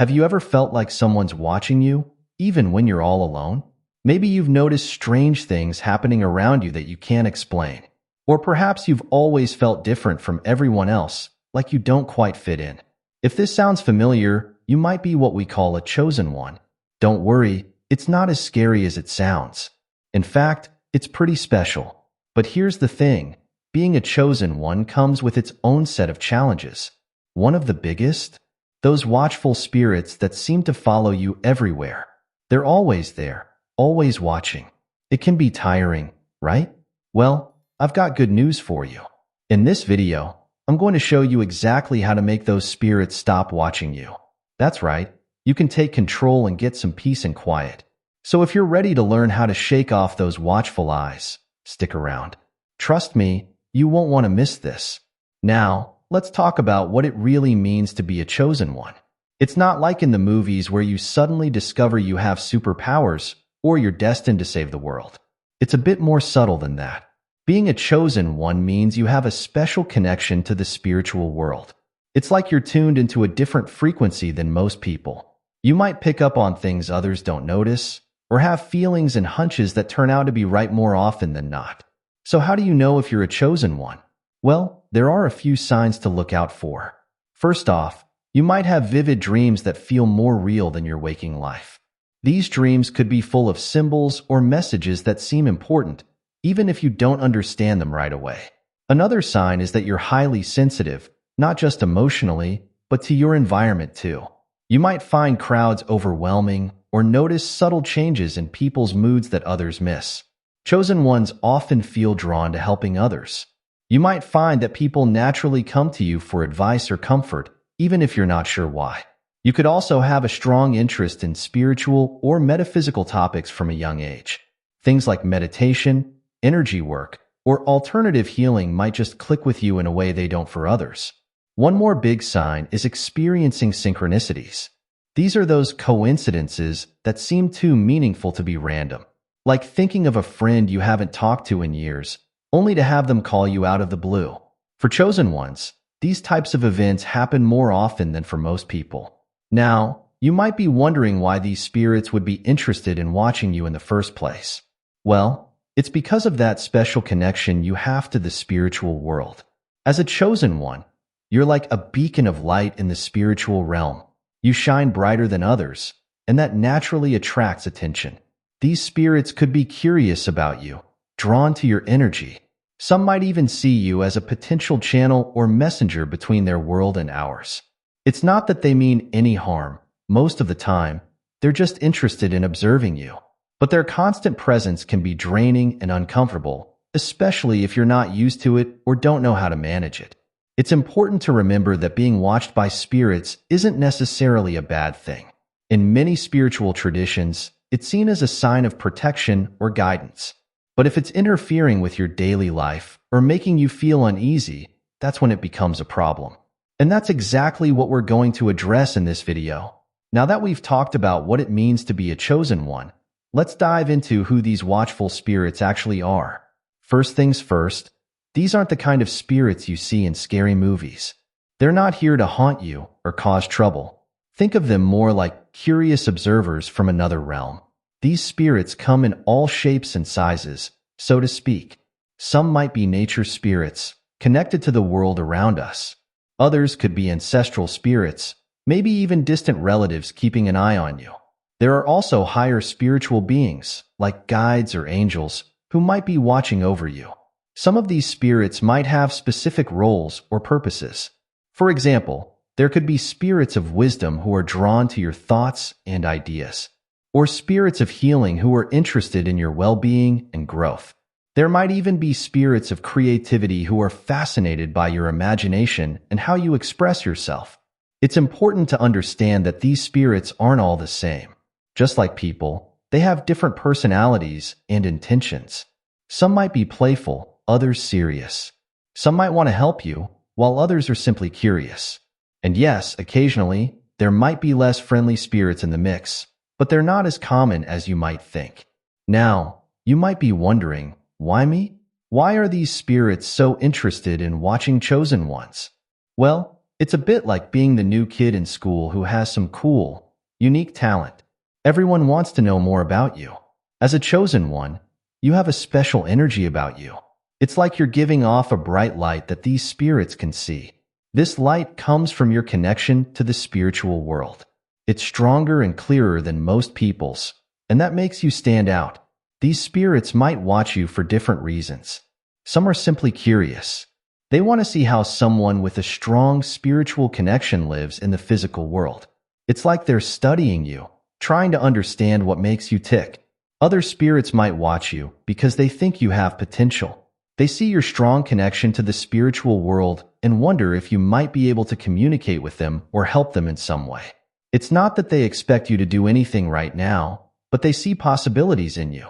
Have you ever felt like someone's watching you, even when you're all alone? Maybe you've noticed strange things happening around you that you can't explain. Or perhaps you've always felt different from everyone else, like you don't quite fit in. If this sounds familiar, you might be what we call a chosen one. Don't worry, it's not as scary as it sounds. In fact, it's pretty special. But here's the thing, being a chosen one comes with its own set of challenges. One of the biggest? Those watchful spirits that seem to follow you everywhere. They're always there, always watching. It can be tiring, right? Well, I've got good news for you. In this video, I'm going to show you exactly how to make those spirits stop watching you. That's right, you can take control and get some peace and quiet. So if you're ready to learn how to shake off those watchful eyes, stick around. Trust me, you won't want to miss this. Now, let's talk about what it really means to be a chosen one. It's not like in the movies where you suddenly discover you have superpowers or you're destined to save the world. It's a bit more subtle than that. Being a chosen one means you have a special connection to the spiritual world. It's like you're tuned into a different frequency than most people. You might pick up on things others don't notice, or have feelings and hunches that turn out to be right more often than not. So how do you know if you're a chosen one? Well, there are a few signs to look out for. First off, you might have vivid dreams that feel more real than your waking life. These dreams could be full of symbols or messages that seem important, even if you don't understand them right away. Another sign is that you're highly sensitive, not just emotionally, but to your environment too. You might find crowds overwhelming or notice subtle changes in people's moods that others miss. Chosen ones often feel drawn to helping others. You might find that people naturally come to you for advice or comfort, even if you're not sure why. You could also have a strong interest in spiritual or metaphysical topics from a young age. Things like meditation, energy work, or alternative healing might just click with you in a way they don't for others. One more big sign is experiencing synchronicities. These are those coincidences that seem too meaningful to be random. Like thinking of a friend you haven't talked to in years, only to have them call you out of the blue. For chosen ones, these types of events happen more often than for most people. Now, you might be wondering why these spirits would be interested in watching you in the first place. Well, it's because of that special connection you have to the spiritual world. As a chosen one, you're like a beacon of light in the spiritual realm. You shine brighter than others, and that naturally attracts attention. These spirits could be curious about you, drawn to your energy. Some might even see you as a potential channel or messenger between their world and ours. It's not that they mean any harm. Most of the time, they're just interested in observing you. But their constant presence can be draining and uncomfortable, especially if you're not used to it or don't know how to manage it. It's important to remember that being watched by spirits isn't necessarily a bad thing. In many spiritual traditions, it's seen as a sign of protection or guidance. But if it's interfering with your daily life or making you feel uneasy, that's when it becomes a problem. And that's exactly what we're going to address in this video. Now that we've talked about what it means to be a chosen one, let's dive into who these watchful spirits actually are. First things first, these aren't the kind of spirits you see in scary movies. They're not here to haunt you or cause trouble. Think of them more like curious observers from another realm. These spirits come in all shapes and sizes, so to speak. Some might be nature spirits, connected to the world around us. Others could be ancestral spirits, maybe even distant relatives keeping an eye on you. There are also higher spiritual beings, like guides or angels, who might be watching over you. Some of these spirits might have specific roles or purposes. For example, there could be spirits of wisdom who are drawn to your thoughts and ideas, or spirits of healing who are interested in your well-being and growth. There might even be spirits of creativity who are fascinated by your imagination and how you express yourself. It's important to understand that these spirits aren't all the same. Just like people, they have different personalities and intentions. Some might be playful, others serious. Some might want to help you, while others are simply curious. And yes, occasionally, there might be less friendly spirits in the mix, but they're not as common as you might think. Now, you might be wondering, why me? Why are these spirits so interested in watching chosen ones? Well, It's a bit like being the new kid in school who has some cool, unique talent. Everyone wants to know more about you. As a chosen one, you have a special energy about you. It's like you're giving off a bright light that these spirits can see. This light comes from your connection to the spiritual world. It's stronger and clearer than most people's, and that makes you stand out. These spirits might watch you for different reasons. Some are simply curious. They want to see how someone with a strong spiritual connection lives in the physical world. It's like they're studying you, trying to understand what makes you tick. Other spirits might watch you because they think you have potential. They see your strong connection to the spiritual world and wonder if you might be able to communicate with them or help them in some way. It's not that they expect you to do anything right now, but they see possibilities in you.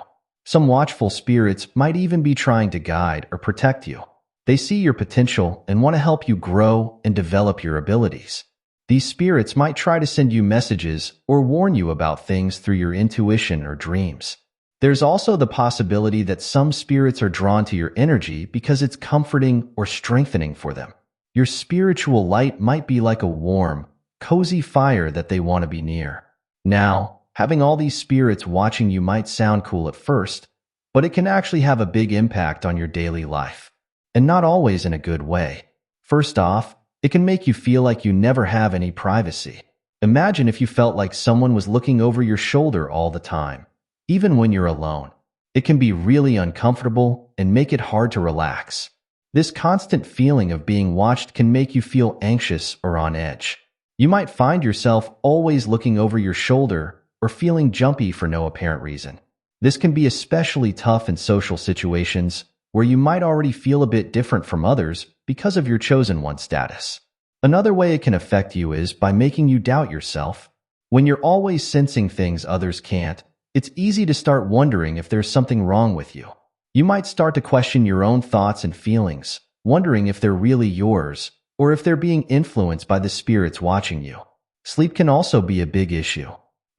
Some watchful spirits might even be trying to guide or protect you. They see your potential and want to help you grow and develop your abilities. These spirits might try to send you messages or warn you about things through your intuition or dreams. There's also the possibility that some spirits are drawn to your energy because it's comforting or strengthening for them. Your spiritual light might be like a warm, cozy fire that they want to be near. Now, having all these spirits watching you might sound cool at first, but it can actually have a big impact on your daily life, and not always in a good way. First off, it can make you feel like you never have any privacy. Imagine if you felt like someone was looking over your shoulder all the time, even when you're alone. It can be really uncomfortable and make it hard to relax. This constant feeling of being watched can make you feel anxious or on edge. You might find yourself always looking over your shoulder or feeling jumpy for no apparent reason. This can be especially tough in social situations where you might already feel a bit different from others because of your chosen one status. Another way it can affect you is by making you doubt yourself. When you're always sensing things others can't, it's easy to start wondering if there's something wrong with you. You might start to question your own thoughts and feelings, wondering if they're really yours or if they're being influenced by the spirits watching you. Sleep can also be a big issue.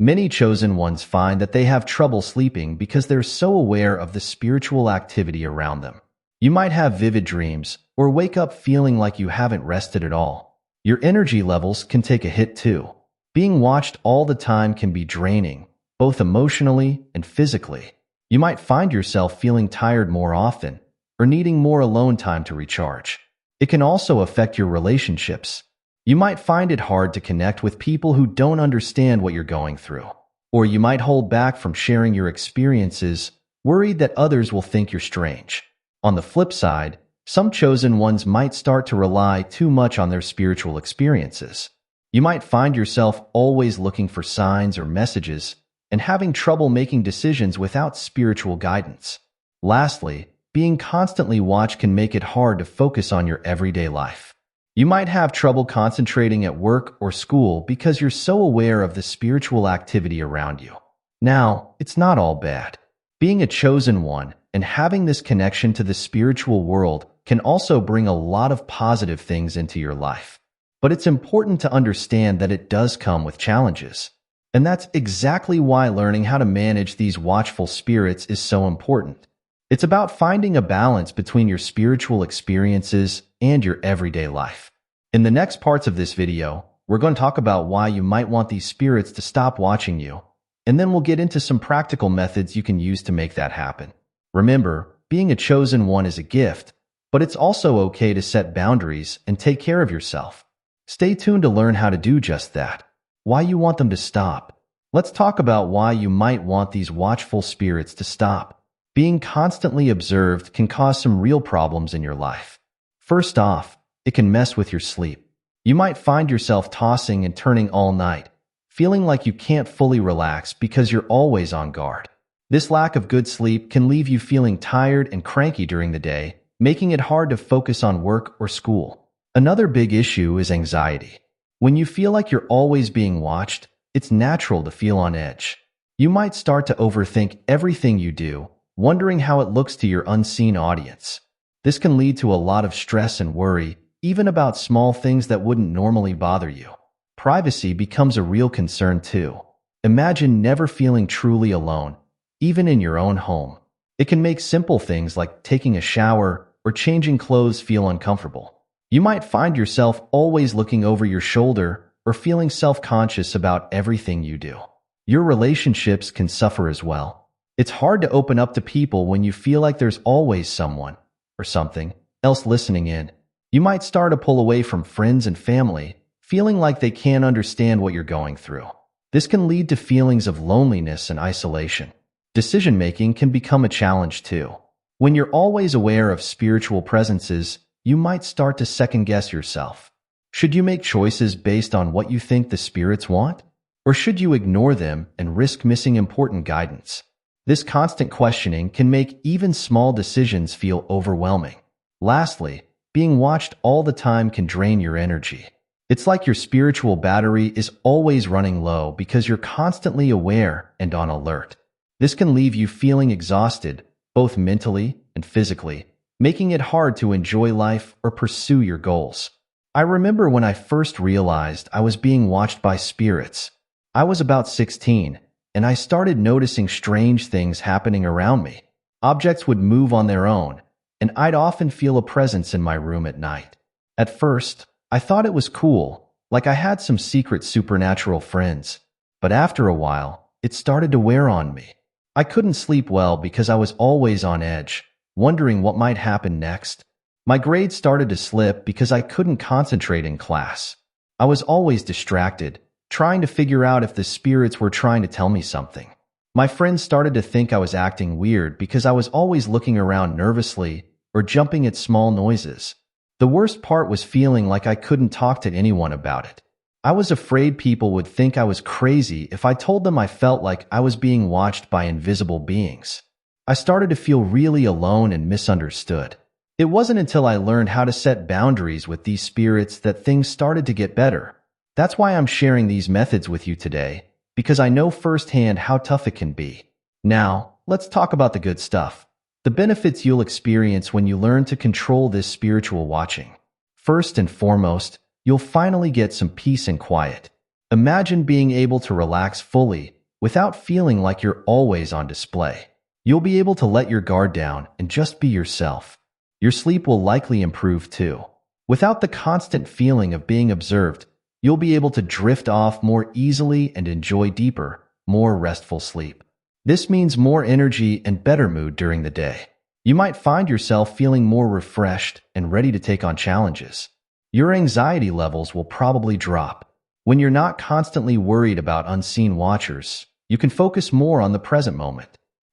Many chosen ones find that they have trouble sleeping because they're so aware of the spiritual activity around them. You might have vivid dreams or wake up feeling like you haven't rested at all. Your energy levels can take a hit too. Being watched all the time can be draining, both emotionally and physically. You might find yourself feeling tired more often or needing more alone time to recharge. It can also affect your relationships. You might find it hard to connect with people who don't understand what you're going through, or you might hold back from sharing your experiences, worried that others will think you're strange. On the flip side, some chosen ones might start to rely too much on their spiritual experiences. You might find yourself always looking for signs or messages and having trouble making decisions without spiritual guidance. Lastly, being constantly watched can make it hard to focus on your everyday life. You might have trouble concentrating at work or school because you're so aware of the spiritual activity around you. Now, it's not all bad. Being a chosen one and having this connection to the spiritual world can also bring a lot of positive things into your life. But it's important to understand that it does come with challenges. And that's exactly why learning how to manage these watchful spirits is so important. It's about finding a balance between your spiritual experiences and your everyday life. In the next parts of this video, we're going to talk about why you might want these spirits to stop watching you, and then we'll get into some practical methods you can use to make that happen. Remember, being a chosen one is a gift, but it's also okay to set boundaries and take care of yourself. Stay tuned to learn how to do just that. Why you want them to stop. Let's talk about why you might want these watchful spirits to stop. Being constantly observed can cause some real problems in your life. First off, it can mess with your sleep. You might find yourself tossing and turning all night, feeling like you can't fully relax because you're always on guard. This lack of good sleep can leave you feeling tired and cranky during the day, making it hard to focus on work or school. Another big issue is anxiety. When you feel like you're always being watched, it's natural to feel on edge. You might start to overthink everything you do, wondering how it looks to your unseen audience. This can lead to a lot of stress and worry, even about small things that wouldn't normally bother you. Privacy becomes a real concern too. Imagine never feeling truly alone, even in your own home. It can make simple things like taking a shower or changing clothes feel uncomfortable. You might find yourself always looking over your shoulder or feeling self-conscious about everything you do. Your relationships can suffer as well. It's hard to open up to people when you feel like there's always someone or something else listening in. You might start to pull away from friends and family, feeling like they can't understand what you're going through. This can lead to feelings of loneliness and isolation. Decision-making can become a challenge too. When you're always aware of spiritual presences, you might start to second-guess yourself. Should you make choices based on what you think the spirits want? Or should you ignore them and risk missing important guidance? This constant questioning can make even small decisions feel overwhelming. Lastly, being watched all the time can drain your energy. It's like your spiritual battery is always running low because you're constantly aware and on alert. This can leave you feeling exhausted, both mentally and physically, making it hard to enjoy life or pursue your goals. I remember when I first realized I was being watched by spirits. I was about 16, and I started noticing strange things happening around me. Objects would move on their own, and I'd often feel a presence in my room at night. At first, I thought it was cool, like I had some secret supernatural friends. But after a while, it started to wear on me. I couldn't sleep well because I was always on edge, wondering what might happen next. My grades started to slip because I couldn't concentrate in class. I was always distracted, trying to figure out if the spirits were trying to tell me something. My friends started to think I was acting weird because I was always looking around nervously or jumping at small noises. The worst part was feeling like I couldn't talk to anyone about it. I was afraid people would think I was crazy if I told them I felt like I was being watched by invisible beings. I started to feel really alone and misunderstood. It wasn't until I learned how to set boundaries with these spirits that things started to get better. That's why I'm sharing these methods with you today, because I know firsthand how tough it can be. Now, let's talk about the good stuff. The benefits you'll experience when you learn to control this spiritual watching. First and foremost, you'll finally get some peace and quiet. Imagine being able to relax fully without feeling like you're always on display. You'll be able to let your guard down and just be yourself. Your sleep will likely improve too. Without the constant feeling of being observed, you'll be able to drift off more easily and enjoy deeper, more restful sleep. This means more energy and better mood during the day. You might find yourself feeling more refreshed and ready to take on challenges. Your anxiety levels will probably drop. When you're not constantly worried about unseen watchers, you can focus more on the present moment.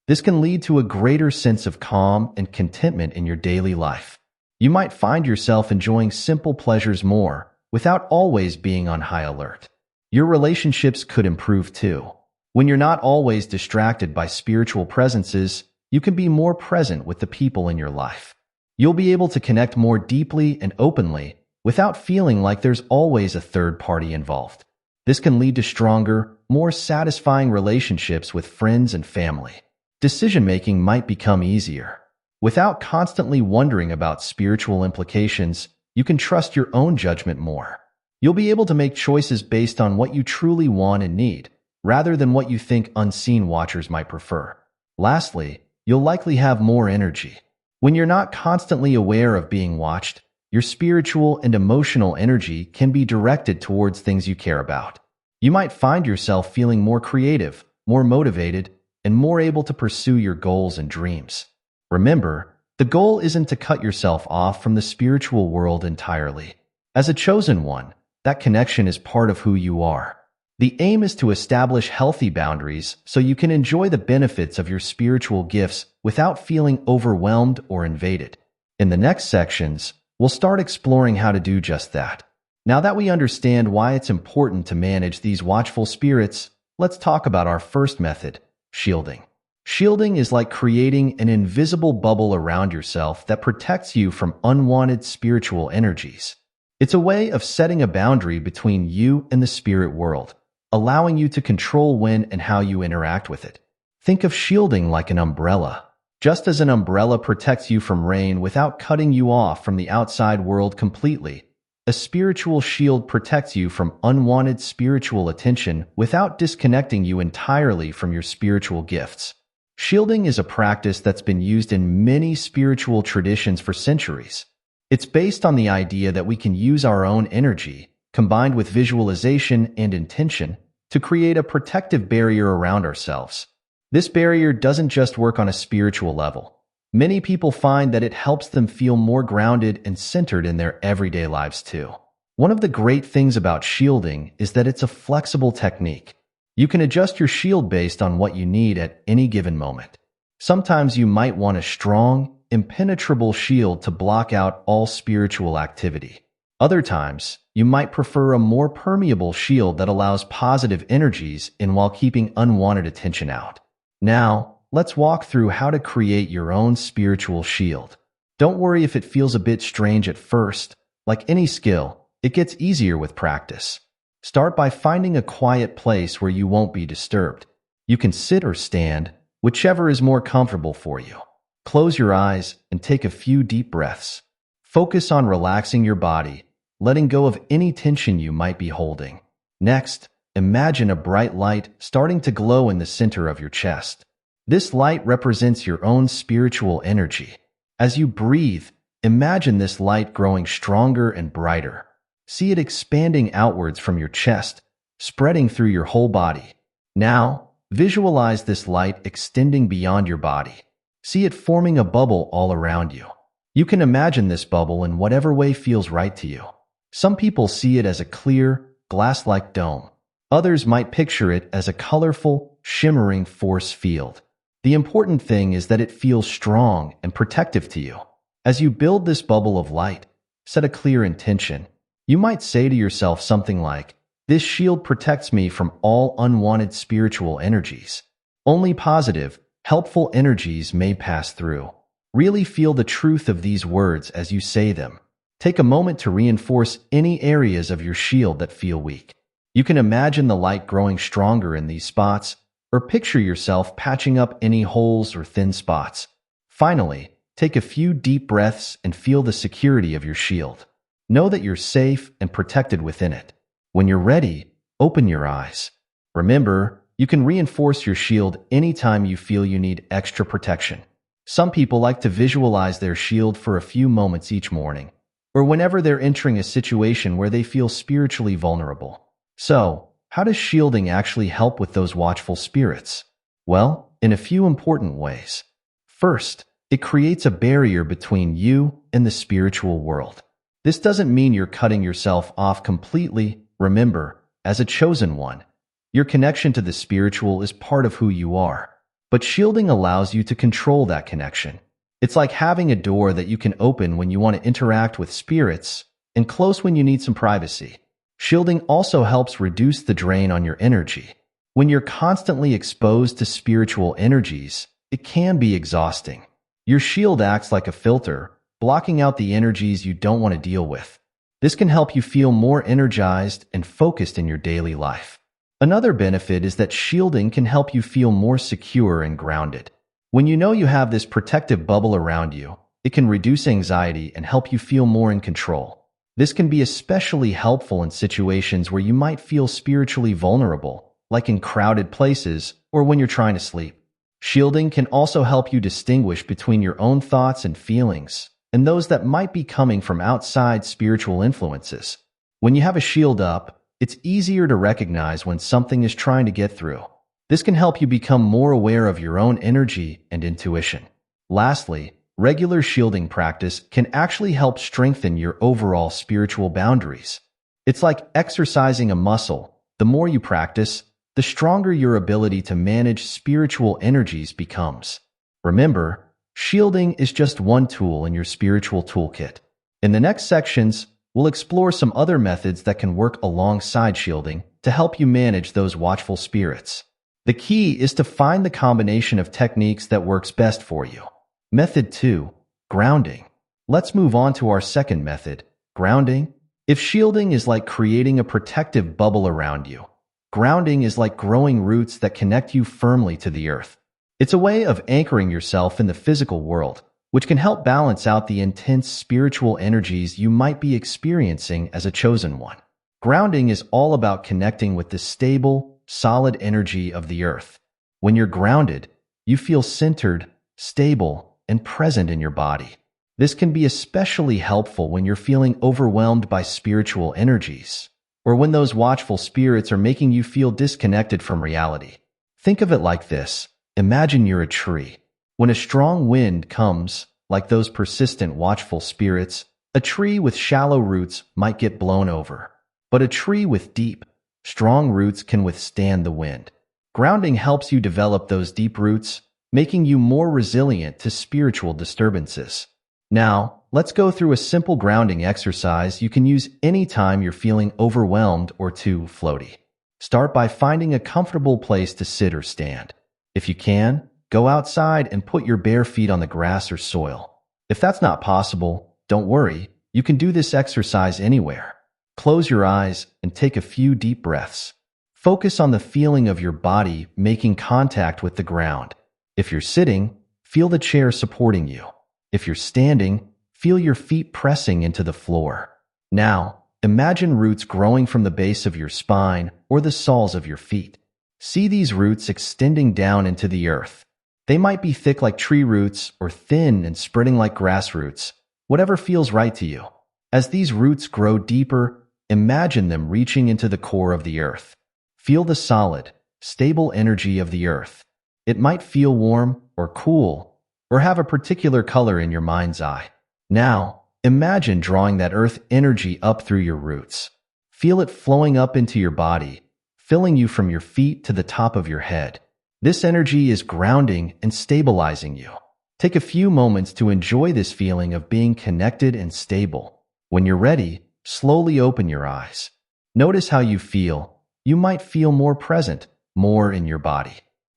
This can lead to a greater sense of calm and contentment in your daily life. You might find yourself enjoying simple pleasures more, without always being on high alert. Your relationships could improve too. When you're not always distracted by spiritual presences, you can be more present with the people in your life. You'll be able to connect more deeply and openly without feeling like there's always a third party involved. This can lead to stronger, more satisfying relationships with friends and family. Decision-making might become easier. Without constantly wondering about spiritual implications, you can trust your own judgment more. You'll be able to make choices based on what you truly want and need, rather than what you think unseen watchers might prefer. Lastly, you'll likely have more energy. When you're not constantly aware of being watched, your spiritual and emotional energy can be directed towards things you care about. You might find yourself feeling more creative, more motivated, and more able to pursue your goals and dreams. Remember, the goal isn't to cut yourself off from the spiritual world entirely. As a chosen one, that connection is part of who you are. The aim is to establish healthy boundaries so you can enjoy the benefits of your spiritual gifts without feeling overwhelmed or invaded. In the next sections, we'll start exploring how to do just that. Now that we understand why it's important to manage these watchful spirits, let's talk about our first method, shielding. Shielding is like creating an invisible bubble around yourself that protects you from unwanted spiritual energies. It's a way of setting a boundary between you and the spirit world, allowing you to control when and how you interact with it. Think of shielding like an umbrella. Just as an umbrella protects you from rain without cutting you off from the outside world completely, a spiritual shield protects you from unwanted spiritual attention without disconnecting you entirely from your spiritual gifts. Shielding is a practice that's been used in many spiritual traditions for centuries. It's based on the idea that we can use our own energy, combined with visualization and intention, to create a protective barrier around ourselves. This barrier doesn't just work on a spiritual level. Many people find that it helps them feel more grounded and centered in their everyday lives too. One of the great things about shielding is that it's a flexible technique. You can adjust your shield based on what you need at any given moment. Sometimes you might want a strong, impenetrable shield to block out all spiritual activity. Other times, you might prefer a more permeable shield that allows positive energies in while keeping unwanted attention out. Now, let's walk through how to create your own spiritual shield. Don't worry if it feels a bit strange at first. Like any skill, it gets easier with practice. Start by finding a quiet place where you won't be disturbed. You can sit or stand, whichever is more comfortable for you. Close your eyes and take a few deep breaths. Focus on relaxing your body, letting go of any tension you might be holding. Next, imagine a bright light starting to glow in the center of your chest. This light represents your own spiritual energy. As you breathe, imagine this light growing stronger and brighter. See it expanding outwards from your chest, spreading through your whole body. Now, visualize this light extending beyond your body. See it forming a bubble all around you. You can imagine this bubble in whatever way feels right to you. Some people see it as a clear, glass-like dome. Others might picture it as a colorful, shimmering force field. The important thing is that it feels strong and protective to you. As you build this bubble of light, set a clear intention. You might say to yourself something like, "This shield protects me from all unwanted spiritual energies. Only positive, helpful energies may pass through." Really feel the truth of these words as you say them. Take a moment to reinforce any areas of your shield that feel weak. You can imagine the light growing stronger in these spots, or picture yourself patching up any holes or thin spots. Finally, take a few deep breaths and feel the security of your shield. Know that you're safe and protected within it. When you're ready, open your eyes. Remember, you can reinforce your shield anytime you feel you need extra protection. Some people like to visualize their shield for a few moments each morning, or whenever they're entering a situation where they feel spiritually vulnerable. So, how does shielding actually help with those watchful spirits? Well, in a few important ways. First, it creates a barrier between you and the spiritual world. This doesn't mean you're cutting yourself off completely. Remember, as a chosen one, your connection to the spiritual is part of who you are. But shielding allows you to control that connection. It's like having a door that you can open when you want to interact with spirits and close when you need some privacy. Shielding also helps reduce the drain on your energy. When you're constantly exposed to spiritual energies, it can be exhausting. Your shield acts like a filter, blocking out the energies you don't want to deal with. This can help you feel more energized and focused in your daily life. Another benefit is that shielding can help you feel more secure and grounded. When you know you have this protective bubble around you, it can reduce anxiety and help you feel more in control. This can be especially helpful in situations where you might feel spiritually vulnerable, like in crowded places or when you're trying to sleep. Shielding can also help you distinguish between your own thoughts and feelings and those that might be coming from outside spiritual influences. When you have a shield up, it's easier to recognize when something is trying to get through. This can help you become more aware of your own energy and intuition. Lastly, regular shielding practice can actually help strengthen your overall spiritual boundaries. It's like exercising a muscle. The more you practice, the stronger your ability to manage spiritual energies becomes. Remember, shielding is just one tool in your spiritual toolkit. In the next sections, we'll explore some other methods that can work alongside shielding to help you manage those watchful spirits. The key is to find the combination of techniques that works best for you. Method 2. Grounding. Let's move on to our second method, grounding. If shielding is like creating a protective bubble around you, grounding is like growing roots that connect you firmly to the earth. It's a way of anchoring yourself in the physical world, which can help balance out the intense spiritual energies you might be experiencing as a chosen one. Grounding is all about connecting with the stable, solid energy of the earth. When you're grounded, you feel centered, stable, and present in your body. This can be especially helpful when you're feeling overwhelmed by spiritual energies, or when those watchful spirits are making you feel disconnected from reality. Think of it like this. Imagine you're a tree. When a strong wind comes, like those persistent watchful spirits, a tree with shallow roots might get blown over. But a tree with deep, strong roots can withstand the wind. Grounding helps you develop those deep roots, making you more resilient to spiritual disturbances. Now, let's go through a simple grounding exercise you can use anytime you're feeling overwhelmed or too floaty. Start by finding a comfortable place to sit or stand. If you can, go outside and put your bare feet on the grass or soil. If that's not possible, don't worry, you can do this exercise anywhere. Close your eyes and take a few deep breaths. Focus on the feeling of your body making contact with the ground. If you're sitting, feel the chair supporting you. If you're standing, feel your feet pressing into the floor. Now, imagine roots growing from the base of your spine or the soles of your feet. See these roots extending down into the earth. They might be thick like tree roots or thin and spreading like grass roots, whatever feels right to you. As these roots grow deeper, imagine them reaching into the core of the earth. Feel the solid, stable energy of the earth. It might feel warm or cool, or have a particular color in your mind's eye. Now, imagine drawing that earth energy up through your roots. Feel it flowing up into your body, filling you from your feet to the top of your head. This energy is grounding and stabilizing you. Take a few moments to enjoy this feeling of being connected and stable. When you're ready, slowly open your eyes. Notice how you feel. You might feel more present, more in your body.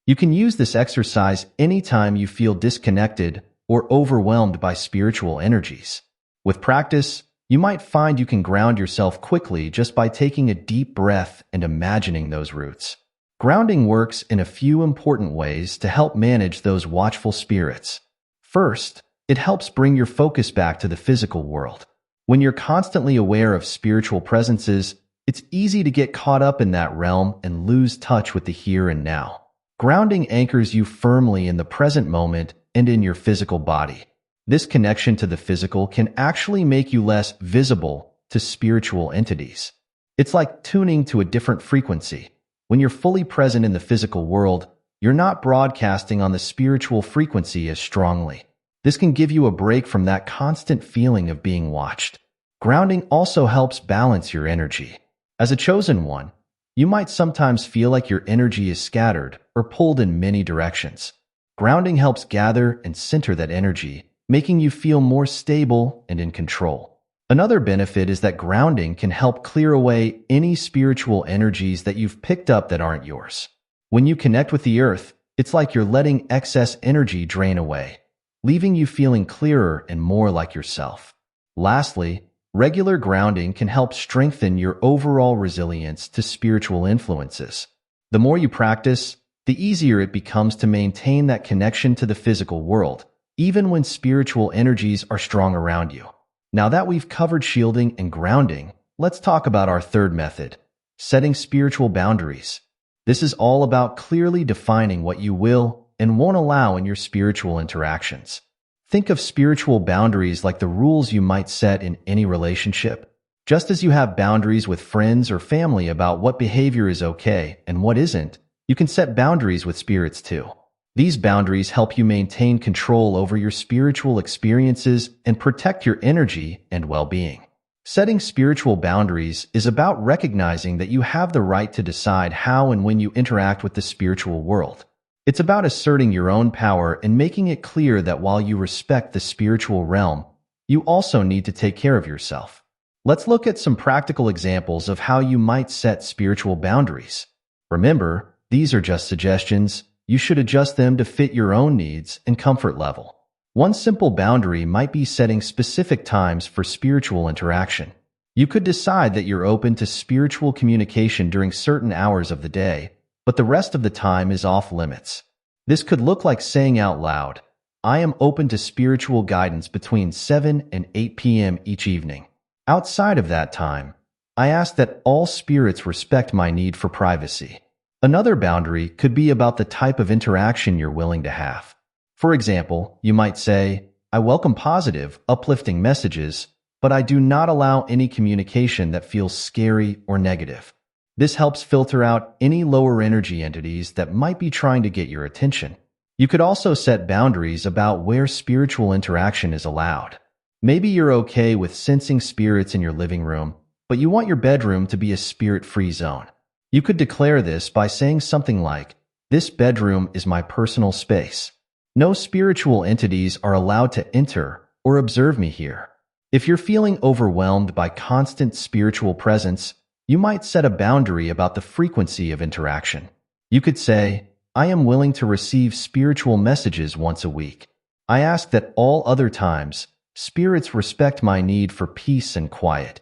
You can use this exercise anytime you feel disconnected or overwhelmed by spiritual energies. With practice, you might find you can ground yourself quickly just by taking a deep breath and imagining those roots. Grounding works in a few important ways to help manage those watchful spirits. First, it helps bring your focus back to the physical world. When you're constantly aware of spiritual presences, it's easy to get caught up in that realm and lose touch with the here and now. Grounding anchors you firmly in the present moment and in your physical body. This connection to the physical can actually make you less visible to spiritual entities. It's like tuning to a different frequency. When you're fully present in the physical world, you're not broadcasting on the spiritual frequency as strongly. This can give you a break from that constant feeling of being watched. Grounding also helps balance your energy. As a chosen one, you might sometimes feel like your energy is scattered or pulled in many directions. Grounding helps gather and center that energy, making you feel more stable and in control. Another benefit is that grounding can help clear away any spiritual energies that you've picked up that aren't yours. When you connect with the earth, it's like you're letting excess energy drain away, leaving you feeling clearer and more like yourself. Lastly, regular grounding can help strengthen your overall resilience to spiritual influences. The more you practice, the easier it becomes to maintain that connection to the physical world, even when spiritual energies are strong around you. Now that we've covered shielding and grounding, let's talk about our third method, setting spiritual boundaries. This is all about clearly defining what you will and won't allow in your spiritual interactions. Think of spiritual boundaries like the rules you might set in any relationship. Just as you have boundaries with friends or family about what behavior is okay and what isn't, you can set boundaries with spirits too. These boundaries help you maintain control over your spiritual experiences and protect your energy and well-being. Setting spiritual boundaries is about recognizing that you have the right to decide how and when you interact with the spiritual world. It's about asserting your own power and making it clear that while you respect the spiritual realm, you also need to take care of yourself. Let's look at some practical examples of how you might set spiritual boundaries. Remember, these are just suggestions. You should adjust them to fit your own needs and comfort level. One simple boundary might be setting specific times for spiritual interaction. You could decide that you're open to spiritual communication during certain hours of the day, but the rest of the time is off limits. This could look like saying out loud, "I am open to spiritual guidance between 7 and 8 p.m. each evening. Outside of that time, I ask that all spirits respect my need for privacy." Another boundary could be about the type of interaction you're willing to have. For example, you might say, I welcome positive, uplifting messages, but I do not allow any communication that feels scary or negative. This helps filter out any lower energy entities that might be trying to get your attention. You could also set boundaries about where spiritual interaction is allowed. Maybe you're okay with sensing spirits in your living room, but you want your bedroom to be a spirit-free zone. You could declare this by saying something like, "This bedroom is my personal space. No spiritual entities are allowed to enter or observe me here." If you're feeling overwhelmed by constant spiritual presence, you might set a boundary about the frequency of interaction. You could say, "I am willing to receive spiritual messages once a week. I ask that all other times, spirits respect my need for peace and quiet."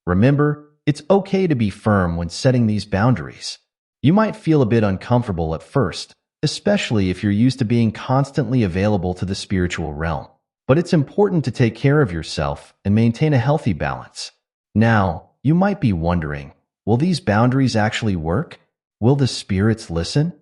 Remember, it's okay to be firm when setting these boundaries. You might feel a bit uncomfortable at first, especially if you're used to being constantly available to the spiritual realm. But it's important to take care of yourself and maintain a healthy balance. Now, you might be wondering, will these boundaries actually work? Will the spirits listen?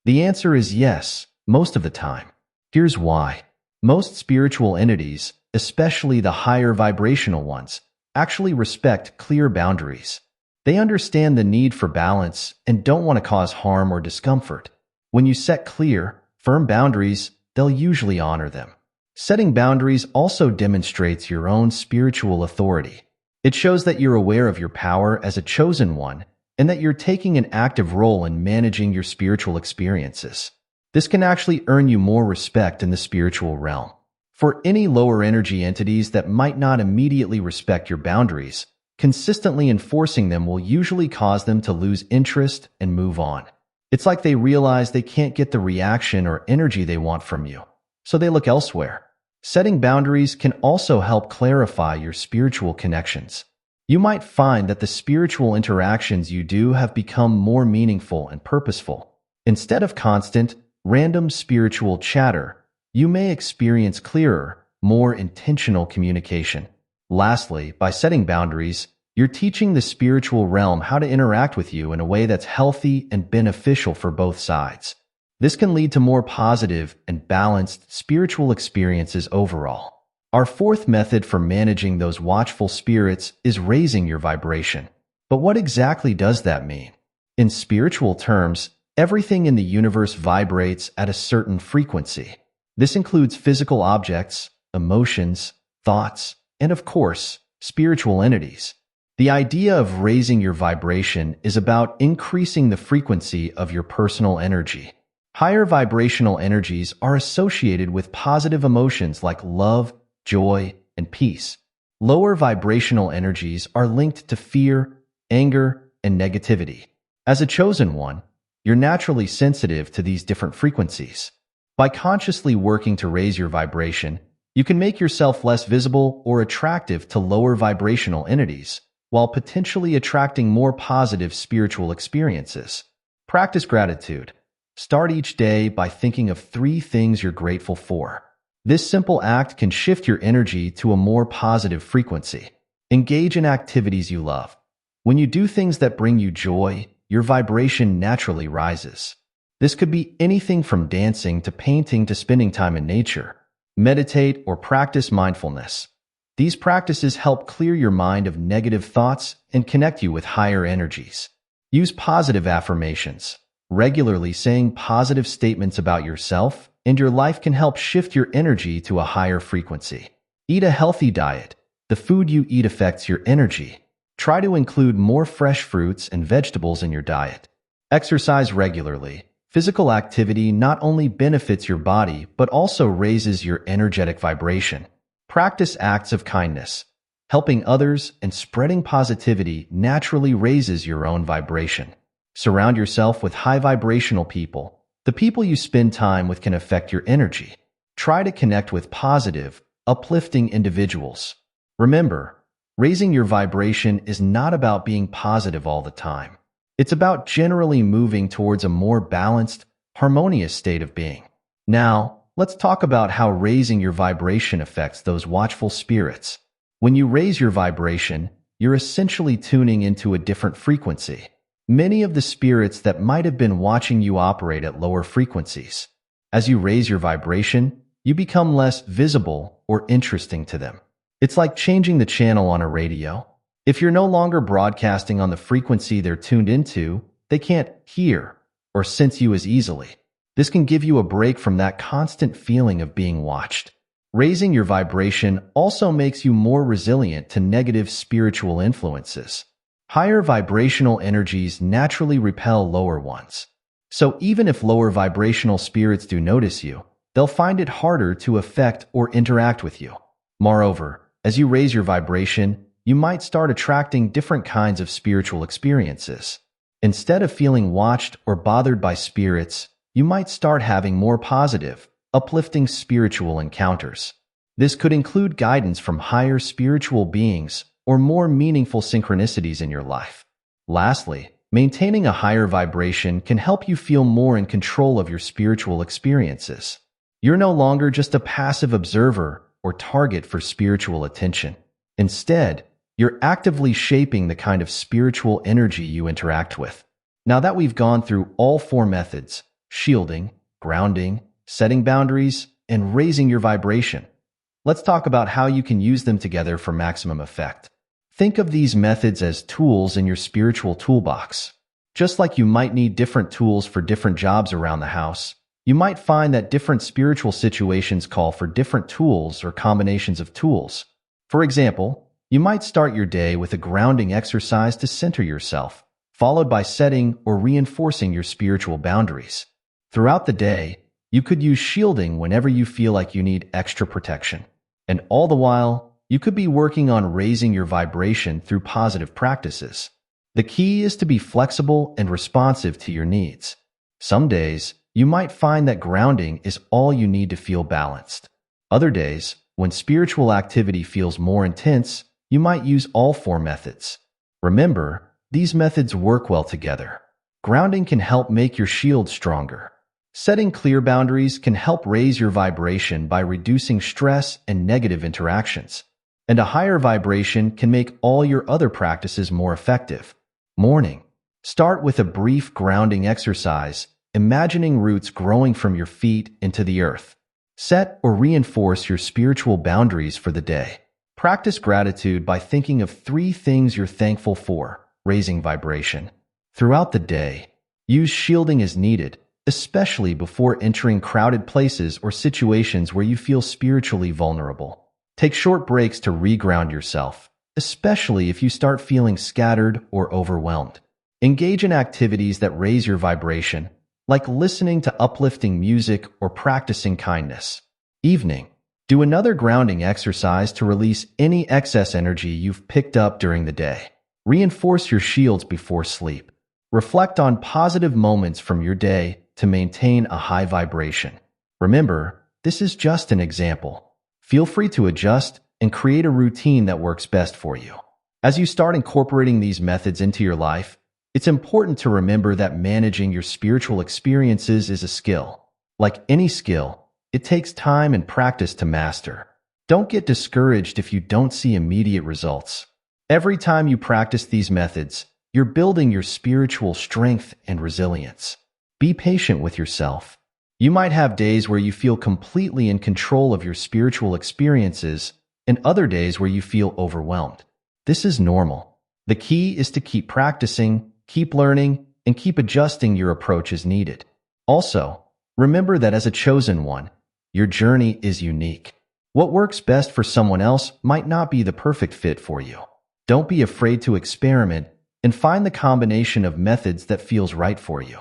The answer is yes, most of the time. Here's why. Most spiritual entities, especially the higher vibrational ones, actually respect clear boundaries. They understand the need for balance and don't want to cause harm or discomfort. When you set clear, firm boundaries, they'll usually honor them. Setting boundaries also demonstrates your own spiritual authority. It shows that you're aware of your power as a chosen one and that you're taking an active role in managing your spiritual experiences. This can actually earn you more respect in the spiritual realm. For any lower energy entities that might not immediately respect your boundaries, consistently enforcing them will usually cause them to lose interest and move on. It's like they realize they can't get the reaction or energy they want from you, so they look elsewhere. Setting boundaries can also help clarify your spiritual connections. You might find that the spiritual interactions you do have become more meaningful and purposeful. Instead of constant, random spiritual chatter, you may experience clearer, more intentional communication. Lastly, by setting boundaries, you're teaching the spiritual realm how to interact with you in a way that's healthy and beneficial for both sides. This can lead to more positive and balanced spiritual experiences overall. Our fourth method for managing those watchful spirits is raising your vibration. But what exactly does that mean? In spiritual terms, everything in the universe vibrates at a certain frequency. This includes physical objects, emotions, thoughts, and of course, spiritual entities. The idea of raising your vibration is about increasing the frequency of your personal energy. Higher vibrational energies are associated with positive emotions like love, joy, and peace. Lower vibrational energies are linked to fear, anger, and negativity. As a chosen one, you're naturally sensitive to these different frequencies. By consciously working to raise your vibration, you can make yourself less visible or attractive to lower vibrational entities, while potentially attracting more positive spiritual experiences. Practice gratitude. Start each day by thinking of 3 things you're grateful for. This simple act can shift your energy to a more positive frequency. Engage in activities you love. When you do things that bring you joy, your vibration naturally rises. This could be anything from dancing to painting to spending time in nature. Meditate or practice mindfulness. These practices help clear your mind of negative thoughts and connect you with higher energies. Use positive affirmations. Regularly saying positive statements about yourself and your life can help shift your energy to a higher frequency. Eat a healthy diet. The food you eat affects your energy. Try to include more fresh fruits and vegetables in your diet. Exercise regularly. Physical activity not only benefits your body, but also raises your energetic vibration. Practice acts of kindness. Helping others and spreading positivity naturally raises your own vibration. Surround yourself with high vibrational people. The people you spend time with can affect your energy. Try to connect with positive, uplifting individuals. Remember, raising your vibration is not about being positive all the time. It's about generally moving towards a more balanced, harmonious state of being. Now, let's talk about how raising your vibration affects those watchful spirits. When you raise your vibration, you're essentially tuning into a different frequency. Many of the spirits that might have been watching you operate at lower frequencies. As you raise your vibration, you become less visible or interesting to them. It's like changing the channel on a radio. If you're no longer broadcasting on the frequency they're tuned into, they can't hear or sense you as easily. This can give you a break from that constant feeling of being watched. Raising your vibration also makes you more resilient to negative spiritual influences. Higher vibrational energies naturally repel lower ones. So even if lower vibrational spirits do notice you, they'll find it harder to affect or interact with you. Moreover, as you raise your vibration, you might start attracting different kinds of spiritual experiences. Instead of feeling watched or bothered by spirits, you might start having more positive, uplifting spiritual encounters. This could include guidance from higher spiritual beings or more meaningful synchronicities in your life. Lastly, maintaining a higher vibration can help you feel more in control of your spiritual experiences. You're no longer just a passive observer or target for spiritual attention. Instead, you're actively shaping the kind of spiritual energy you interact with. Now that we've gone through all four methods, shielding, grounding, setting boundaries, and raising your vibration, let's talk about how you can use them together for maximum effect. Think of these methods as tools in your spiritual toolbox. Just like you might need different tools for different jobs around the house, you might find that different spiritual situations call for different tools or combinations of tools. For example, you might start your day with a grounding exercise to center yourself, followed by setting or reinforcing your spiritual boundaries. Throughout the day, you could use shielding whenever you feel like you need extra protection. And all the while, you could be working on raising your vibration through positive practices. The key is to be flexible and responsive to your needs. Some days, you might find that grounding is all you need to feel balanced. Other days, when spiritual activity feels more intense, you might use all four methods. Remember, these methods work well together. Grounding can help make your shield stronger. Setting clear boundaries can help raise your vibration by reducing stress and negative interactions. And a higher vibration can make all your other practices more effective. Morning. Start with a brief grounding exercise, imagining roots growing from your feet into the earth. Set or reinforce your spiritual boundaries for the day. Practice gratitude by thinking of 3 things you're thankful for, raising vibration. Throughout the day, use shielding as needed, especially before entering crowded places or situations where you feel spiritually vulnerable. Take short breaks to reground yourself, especially if you start feeling scattered or overwhelmed. Engage in activities that raise your vibration, like listening to uplifting music or practicing kindness. Evening. Do another grounding exercise to release any excess energy you've picked up during the day. Reinforce your shields before sleep. Reflect on positive moments from your day to maintain a high vibration. Remember, this is just an example. Feel free to adjust and create a routine that works best for you. As you start incorporating these methods into your life, it's important to remember that managing your spiritual experiences is a skill. Like any skill, it takes time and practice to master. Don't get discouraged if you don't see immediate results. Every time you practice these methods, you're building your spiritual strength and resilience. Be patient with yourself. You might have days where you feel completely in control of your spiritual experiences and other days where you feel overwhelmed. This is normal. The key is to keep practicing, keep learning, and keep adjusting your approach as needed. Also, remember that as a chosen one, your journey is unique. What works best for someone else might not be the perfect fit for you. Don't be afraid to experiment and find the combination of methods that feels right for you.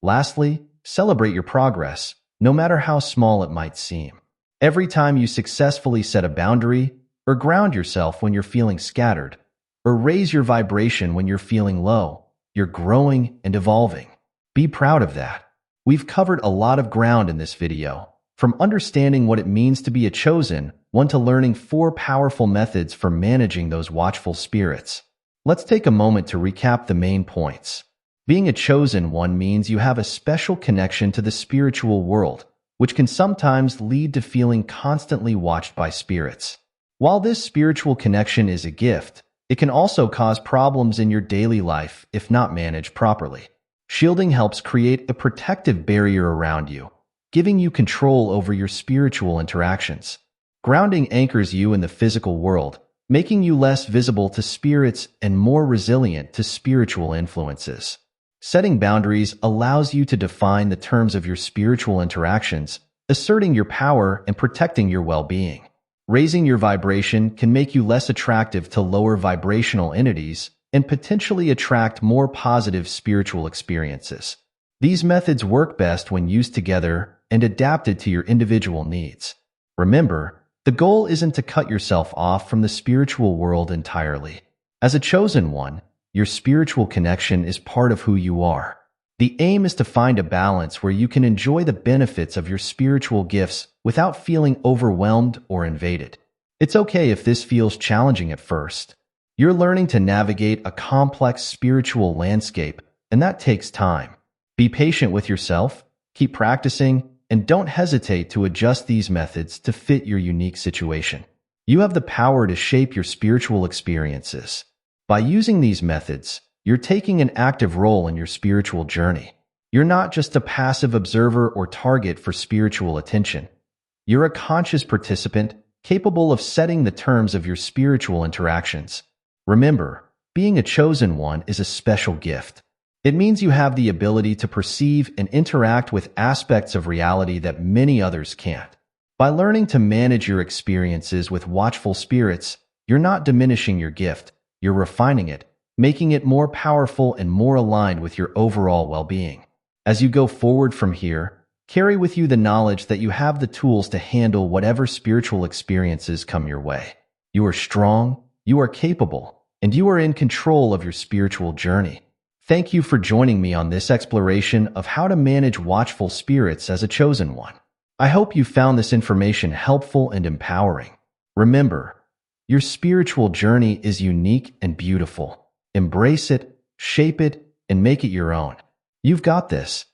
Lastly, celebrate your progress, no matter how small it might seem. Every time you successfully set a boundary, or ground yourself when you're feeling scattered, or raise your vibration when you're feeling low, you're growing and evolving. Be proud of that. We've covered a lot of ground in this video, from understanding what it means to be a chosen one to learning 4 powerful methods for managing those watchful spirits. Let's take a moment to recap the main points. Being a chosen one means you have a special connection to the spiritual world, which can sometimes lead to feeling constantly watched by spirits. While this spiritual connection is a gift, it can also cause problems in your daily life if not managed properly. Shielding helps create a protective barrier around you, giving you control over your spiritual interactions. Grounding anchors you in the physical world, making you less visible to spirits and more resilient to spiritual influences. Setting boundaries allows you to define the terms of your spiritual interactions, asserting your power and protecting your well-being. Raising your vibration can make you less attractive to lower vibrational entities and potentially attract more positive spiritual experiences. These methods work best when used together and adapted to your individual needs. Remember, the goal isn't to cut yourself off from the spiritual world entirely. As a chosen one, your spiritual connection is part of who you are. The aim is to find a balance where you can enjoy the benefits of your spiritual gifts without feeling overwhelmed or invaded. It's okay if this feels challenging at first. You're learning to navigate a complex spiritual landscape, and that takes time. Be patient with yourself, keep practicing, and don't hesitate to adjust these methods to fit your unique situation. You have the power to shape your spiritual experiences. By using these methods, you're taking an active role in your spiritual journey. You're not just a passive observer or target for spiritual attention. You're a conscious participant capable of setting the terms of your spiritual interactions. Remember, being a chosen one is a special gift. It means you have the ability to perceive and interact with aspects of reality that many others can't. By learning to manage your experiences with watchful spirits, you're not diminishing your gift, you're refining it, making it more powerful and more aligned with your overall well-being. As you go forward from here, carry with you the knowledge that you have the tools to handle whatever spiritual experiences come your way. You are strong, you are capable, and you are in control of your spiritual journey. Thank you for joining me on this exploration of how to manage watchful spirits as a chosen one. I hope you found this information helpful and empowering. Remember, your spiritual journey is unique and beautiful. Embrace it, shape it, and make it your own. You've got this.